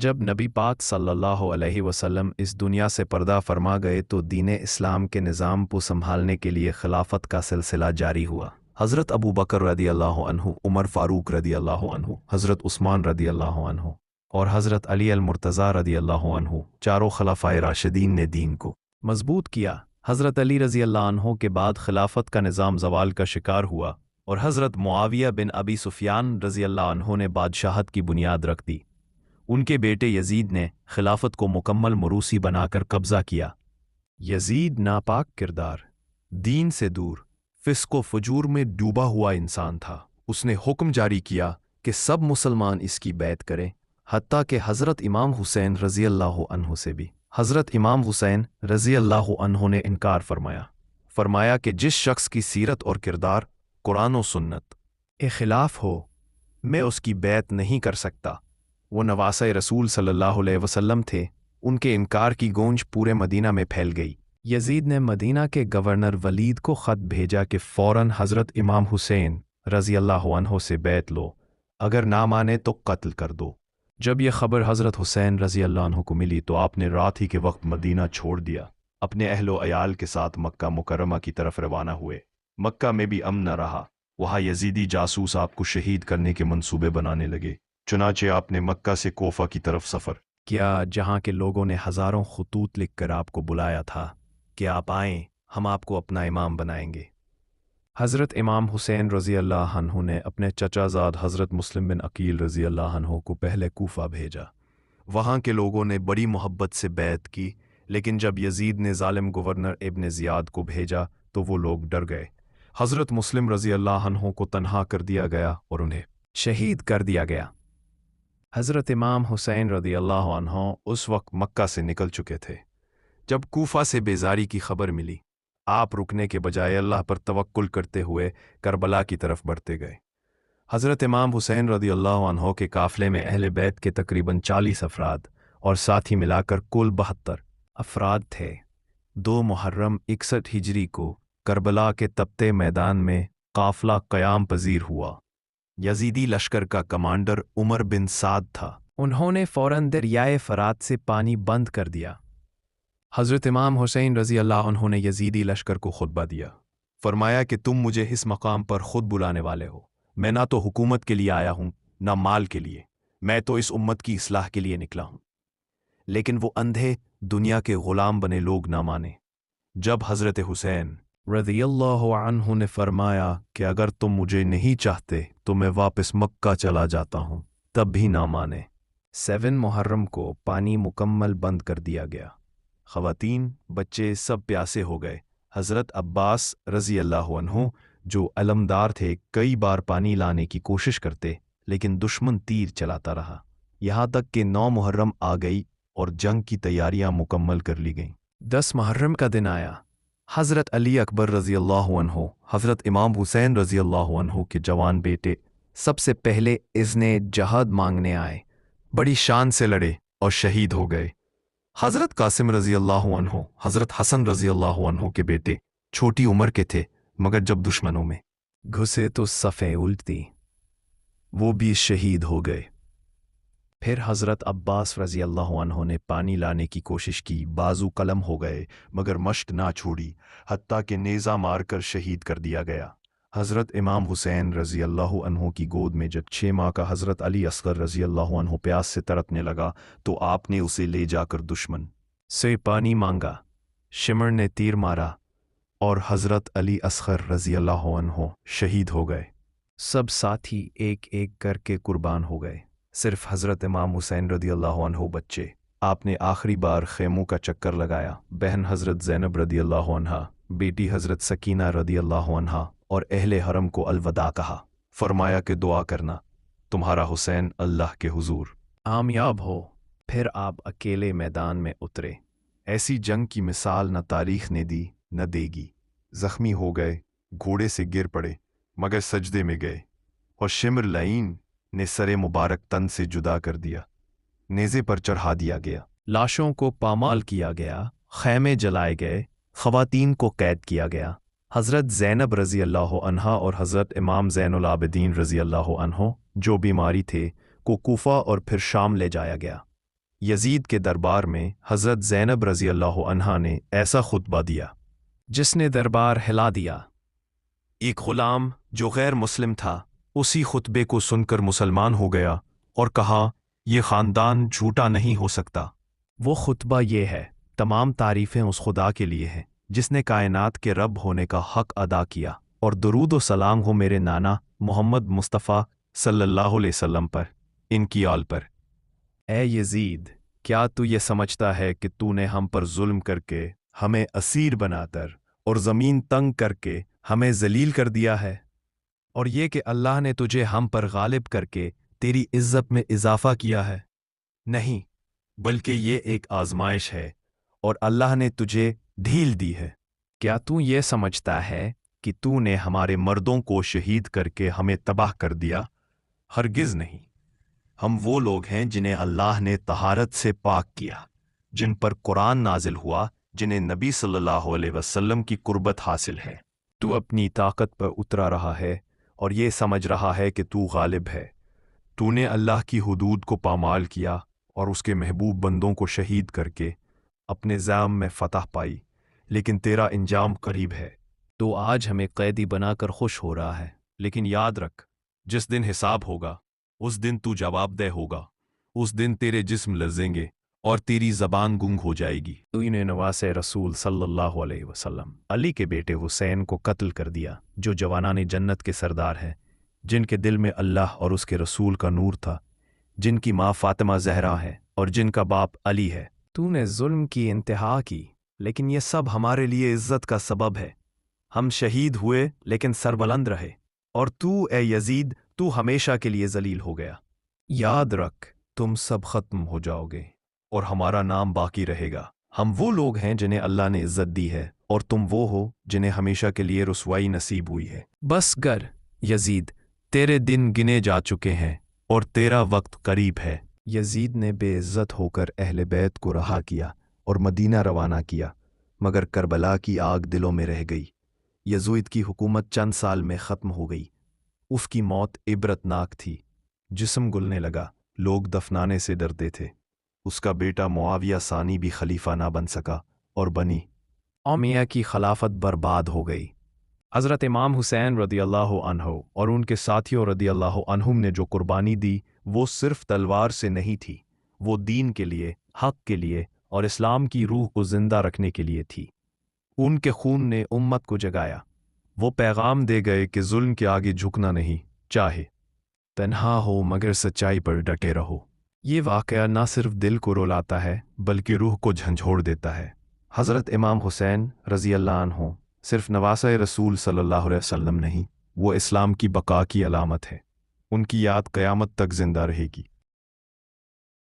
جب نبی پاک सल्लल्लाहु अलैहि वसल्लम इस दुनिया से पर्दा फरमा गए तो दीन इस्लाम के निज़ाम को संभालने के लिए खिलाफत का सिलसिला जारी हुआ। हज़रत अबू बकर रदी अल्लाह अन्हु, उमर फ़ारूक रदी अल्लाह अन्हु, हज़रत उस्मान रदी अल्लाह अन्हु और हज़रत अली अल-मुर्तज़ा रदी अल्लाह अन्हु, चारों खलाफाए राशिदीन ने दीन को मजबूत किया। हज़रत अली रज़ी अल्लाह अन्हु के बाद खिलाफत का निज़ाम ज़वाल का शिकार हुआ और हज़रत मुआविया बिन अबी सुफियान रज़ी अल्लाह अन्हु ने बादशाहत की बुनियाद रख दी। उनके बेटे यजीद ने खिलाफत को मुकम्मल मरूसी बनाकर कब्ज़ा किया। यजीद नापाक किरदार, दीन से दूर, फिस्क व फजूर में डूबा हुआ इंसान था। उसने हुक्म जारी किया कि सब मुसलमान इसकी बैत करें, हत्ता कि हज़रत इमाम हुसैन रज़ी अल्लाह अन्हु से भी। हज़रत इमाम हुसैन रज़ी अल्लाह अन्हु ने इनकार फरमाया कि जिस शख्स की सीरत और किरदार कुरान और सुन्नत के ख़िलाफ़ हो, मैं उसकी बैत नहीं कर सकता। वो नवासे रसूल सल्लल्लाहु अलैहि वसल्लम थे। उनके इनकार की गूंज पूरे मदीना में फैल गई। यजीद ने मदीना के गवर्नर वलीद को ख़त भेजा कि फ़ौरन हज़रत इमाम हुसैन रज़ी अल्लाह अन्हु से बैत लो, अगर ना माने तो कत्ल कर दो। जब यह खबर हज़रत हुसैन रज़ी अल्लाह अन्हु को मिली तो आपने रात ही के वक्त मदीना छोड़ दिया। अपने अहलो अयाल के साथ मक्का मुकर्रमा की तरफ रवाना हुए। मक्का में भी अमन न रहा। वहाँ यजीदी जासूस आपको शहीद करने के मंसूबे बनाने लगे। चुनाचे आपने मक्का से कोफा की तरफ सफ़र किया, जहाँ के लोगों ने हज़ारों खतूत लिखकर आपको बुलाया था कि आप आएँ, हम आपको अपना इमाम बनाएंगे। हज़रत इमाम हुसैन रज़ी अल्लाह अन्हु ने अपने चचाज़ाद हज़रत मुस्लिम बिन अकील रज़ी अल्लाह अन्हु को पहले कूफा भेजा। वहाँ के लोगों ने बड़ी मोहब्बत से बैत की, लेकिन जब यजीद ने ज़ालिम गवर्नर इब्न ज़ियाद को भेजा तो वो लोग डर गए। हज़रत मुस्लिम रज़ी अल्लाह अन्हु को तन्हा कर दिया गया और उन्हें शहीद कर दिया गया। हज़रत इमाम हुसैन रज़ी अल्लाह अन्हु उस वक्त मक्का से निकल चुके थे। जब कूफा से बेजारी की खबर मिली, आप रुकने के बजाय अल्लाह पर तवक्कुल करते हुए करबला की तरफ बढ़ते गए। हज़रत इमाम हुसैन रज़ी अल्लाह अन्हु के काफ़िले में अहले बैत के तकरीबन 40 अफराद और साथी मिलाकर कुल 72 अफराद थे। 2 मुहर्रम 61 हिजरी को करबला के तपते मैदान में काफ़िला क़याम पजीर हुआ। यजीदी लश्कर का कमांडर उमर बिन साद था। उन्होंने फ़ौरन दरियाए फ़रात से पानी बंद कर दिया। हज़रत इमाम हुसैन रज़ी अल्लाह अन्हु ने यजीदी लश्कर को खुतबा दिया। फरमाया कि तुम मुझे इस मकाम पर खुद बुलाने वाले हो। मैं ना तो हुकूमत के लिए आया हूँ, ना माल के लिए। मैं तो इस उम्मत की इस्लाह के लिए निकला हूँ। लेकिन वो अंधे दुनिया के ग़ुलाम बने लोग ना माने। जब हज़रत हुसैन रज़ी अल्लाह अन्हु ने फरमाया कि अगर तुम मुझे नहीं चाहते तो मैं वापस मक्का चला जाता हूँ, तब भी ना माने। 7 मुहर्रम को पानी मुकम्मल बंद कर दिया गया। ख़वातीन, बच्चे सब प्यासे हो गए। हज़रत अब्बास रज़ी अल्लाह अन्हु जो अलमदार थे, कई बार पानी लाने की कोशिश करते, लेकिन दुश्मन तीर चलाता रहा। यहाँ तक कि 9 मुहर्रम आ गई और जंग की तैयारियाँ मुकम्मल कर ली गईं। 10 मुहर्रम का दिन आया। हज़रत अली अकबर रज़ी अल्लाह अन्हु, हज़रत इमाम हुसैन रज़ी अल्लाह अन्हु के जवान बेटे सबसे पहले इज़्ने जहाद मांगने आए। बड़ी शान से लड़े और शहीद हो गए। हज़रत कासिम रज़ी अल्लाह अन्हु, हज़रत हसन रज़ी अल्लाह अन्हु के बेटे छोटी उम्र के थे, मगर जब दुश्मनों में घुसे तो सफ़ें उल्टी, वो भी शहीद हो गए। फिर हज़रत अब्बास रज़ी अल्लाह अन्हु ने पानी लाने की कोशिश की, बाजू कलम हो गए, मगर मश्क ना छोड़ी, हत्ता कि नेज़ा मारकर शहीद कर दिया गया। हज़रत इमाम हुसैन रज़ी अल्लाह अन्हु की गोद में जब 6 माह का हज़रत अली असग़र रज़ी अल्लाह अन्हु प्यास से तड़पने लगा तो आपने उसे ले जाकर दुश्मन से पानी मांगा। शिमर ने तीर मारा और हज़रत अली असग़र रज़ी अल्लाह अन्हु शहीद हो गए। सब साथी एक एक करके कुर्बान हो गए। सिर्फ हज़रत इमाम हुसैन रज़ी अल्लाह अन्हु बच्चे। आपने आखिरी बार खेमों का चक्कर लगाया। बहन हज़रत ज़ैनब रज़ी अल्लाह अन्हा, बेटी हज़रत सकीना रज़ी अल्लाह अन्हा और अहले हरम को अलविदा कहा। फरमाया कि दुआ करना, तुम्हारा हुसैन अल्लाह के हुजूर आमियाब हो। फिर आप अकेले मैदान में उतरे। ऐसी जंग की मिसाल न तारीख़ ने दी न देगी। ज़ख्मी हो गए, घोड़े से गिर पड़े, मगर सजदे में गए और शिमर लईन ने सरे मुबारक तन से जुदा कर दिया। नेज़े पर चढ़ा दिया गया। लाशों को पामाल किया गया। खैमे जलाए गए। ख़वातीन को कैद किया गया। हज़रत ज़ैनब रज़ी अल्लाह अन्हा और हज़रत इमाम ज़ैनुल आबिदीन रज़ी अल्लाह अन्हु जो बीमारी थे को कूफा और फिर शाम ले जाया गया। یزید کے دربار میں حضرت زینب رضی اللہ عنہا نے ایسا خطبہ دیا جس نے دربار ہلا دیا۔ ایک غلام جو غیر مسلم تھا اسی خطبے کو سن کر مسلمان ہو گیا اور کہا، یہ خاندان جھوٹا نہیں ہو سکتا۔ وہ خطبہ یہ ہے، تمام تعریفیں اس خدا کے لیے ہیں جس نے کائنات کے رب ہونے کا حق ادا کیا، اور درود و سلام ہو میرے نانا محمد مصطفیٰ صلی اللہ علیہ وسلم پر، ان کی آل پر۔ اے یزید، کیا تو یہ سمجھتا ہے کہ تو نے ہم پر ظلم کر کے ہمیں اسیر بنا کر اور زمین تنگ کر کے ہمیں ذلیل کر دیا ہے، اور یہ کہ اللہ نے تجھے ہم پر غالب کر کے تیری عزت میں اضافہ کیا ہے؟ نہیں، بلکہ یہ ایک آزمائش ہے اور اللہ نے تجھے ڈھیل دی ہے۔ کیا تو یہ سمجھتا ہے کہ تو نے ہمارے مردوں کو شہید کر کے ہمیں تباہ کر دیا؟ ہرگز نہیں۔ ہم وہ لوگ ہیں جنہیں اللہ نے طہارت سے پاک کیا، جن پر قرآن نازل ہوا، جنہیں نبی صلی اللہ علیہ وسلم کی قربت حاصل ہے۔ تو اپنی طاقت پر اترا رہا ہے اور یہ سمجھ رہا ہے کہ تو غالب ہے۔ تو نے اللہ کی حدود کو پامال کیا اور اس کے محبوب بندوں کو شہید کر کے اپنے زعم میں فتح پائی، لیکن تیرا انجام قریب ہے۔ تو آج ہمیں قیدی بنا کر خوش ہو رہا ہے، لیکن یاد رکھ، جس دن حساب ہوگا اس دن تو جواب دہ ہوگا۔ اس دن تیرے جسم لرزیں گے اور تیری زبان گنگ ہو جائے گی۔ تو انہیں نواس رسول صلی اللہ علیہ وسلم علی کے بیٹے حسین کو قتل کر دیا، جو جوانان جنت کے سردار ہیں، جن کے دل میں اللہ اور اس کے رسول کا نور تھا، جن کی ماں فاطمہ زہرا ہے اور جن کا باپ علی ہے۔ تو نے ظلم کی انتہا کی، لیکن یہ سب ہمارے لیے عزت کا سبب ہے۔ ہم شہید ہوئے لیکن سربلند رہے، اور تو اے یزید، تو ہمیشہ کے لیے ذلیل ہو گیا۔ یاد رکھ، تم سب ختم ہو جاؤ گے اور ہمارا نام باقی رہے گا۔ ہم وہ لوگ ہیں جنہیں اللہ نے عزت دی ہے، اور تم وہ ہو جنہیں ہمیشہ کے لیے رسوائی نصیب ہوئی ہے۔ بس گر یزید، تیرے دن گنے جا چکے ہیں اور تیرا وقت قریب ہے۔ یزید نے بے عزت ہو کر اہل بیت کو رہا کیا اور مدینہ روانہ کیا، مگر کربلا کی آگ دلوں میں رہ گئی۔ یزید کی حکومت چند سال میں ختم ہو گئی۔ اس کی موت عبرتناک تھی۔ جسم گلنے لگا، لوگ دفنانے سے ڈرتے تھے۔ اس کا بیٹا معاویہ ثانی بھی خلیفہ نہ بن سکا اور بنی امیہ کی خلافت برباد ہو گئی۔ حضرت امام حسین رضی اللہ عنہ اور ان کے ساتھیوں رضی اللہ عنہم نے جو قربانی دی وہ صرف تلوار سے نہیں تھی، وہ دین کے لیے، حق کے لیے اور اسلام کی روح کو زندہ رکھنے کے لیے تھی۔ ان کے خون نے امت کو جگایا۔ وہ پیغام دے گئے کہ ظلم کے آگے جھکنا نہیں، چاہے تنہا ہو مگر سچائی پر ڈٹے رہو۔ یہ واقعہ نہ صرف دل کو رولاتا ہے بلکہ روح کو جھنجھوڑ دیتا ہے۔ حضرت امام حسین رضی اللہ عنہ صرف نواسۂ رسول صلی اللہ علیہ وسلم نہیں، وہ اسلام کی بقا کی علامت ہے۔ ان کی یاد قیامت تک زندہ رہے گی۔